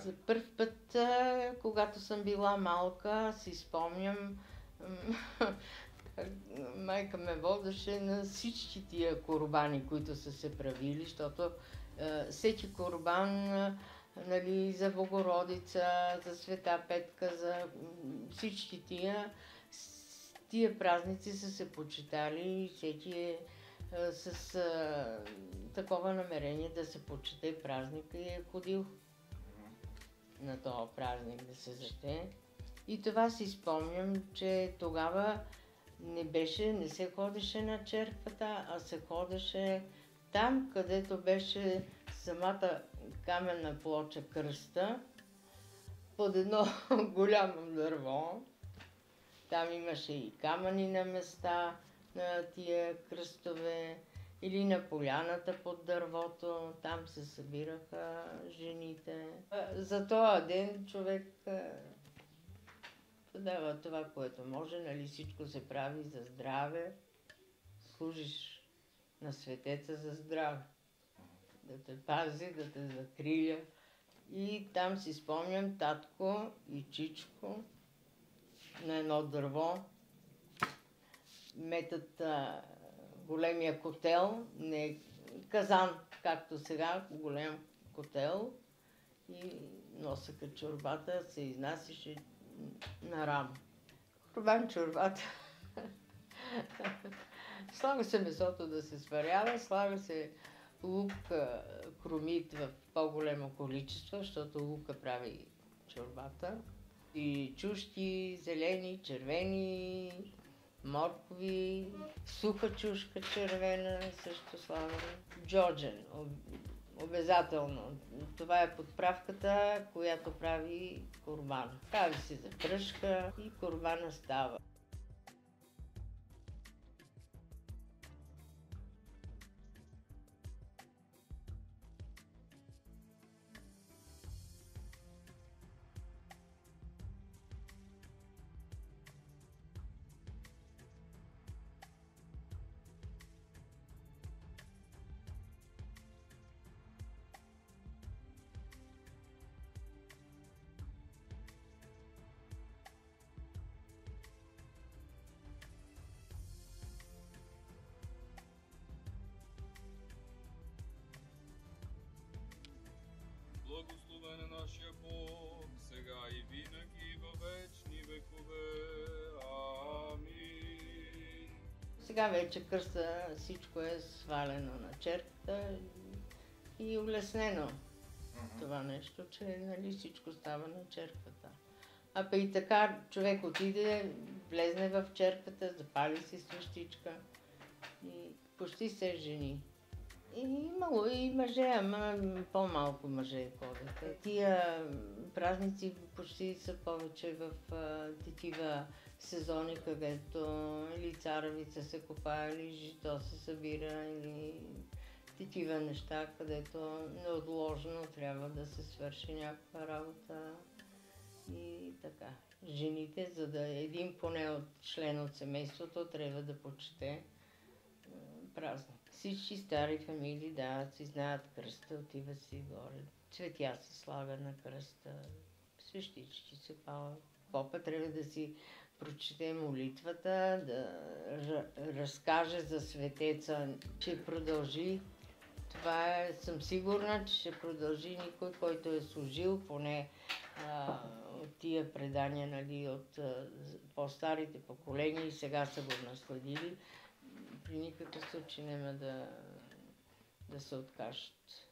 За първ път, когато съм била малка, си спомням, как майка ме водеше на всички тия курбани, които са се правили, защото всеки курбан, нали, за Богородица, за Света Петка, за всички тия празници са се почитали и всеки е с такова намерение да се почете празника и е ходил на този празник да се зачете. И това си спомням, че тогава не се ходеше на черквата, а се ходеше там, където беше самата каменна плоча кръста, под едно голямо дърво. Там имаше и камъни на места на тия кръстове, или на поляната под дървото, там се събираха жените. За този ден човек подава това, което може, нали, всичко се прави за здраве, служиш на светеца за здраве, да те пази, да те закриля. И там си спомням татко и чичко на едно дърво метат големия котел, не казан, както сега, голям котел, и носеха чорбата, се изнасяше на рамо. Курбан чорбата. Слага се месото да се сварява, слага се лук, кромит в по-голямо количество, защото лука прави чорбата. И чушки, зелени, червени, моркови, суха чушка червена, също слагаме. Джоджен, обязателно. Това е подправката, която прави курбан. Прави се задръжка и курбана става. Благословен е нашия Бог, сега и винаги във вечни векове. Амин. Сега вече кръста всичко е свалено на черката и улеснено това нещо, че, нали, всичко става на черквата. А па и така човек отиде, влезне в черквата, запали си свещичка и почти се жени. И имало и мъже, ама по-малко мъже ходеха. Тия празници почти са повече в такива сезони, където или царевица се копае, или жито се събира, или такива неща, където неотложно трябва да се свърши някаква работа. И така. Жените, за да един поне от член от семейството, трябва да почете празник. Всички стари фамилии дават си, знаят кръста, отива си горе. Цветя се слага на кръста, свещички се палят. Попа трябва да си прочете молитвата, да разкаже за светеца, че продължи. Това съм сигурна, че ще продължи никой, който е служил, поне от тия предания, нали, от по-старите поколения и сега са го наследили. При никакъв случай няма да се откажат.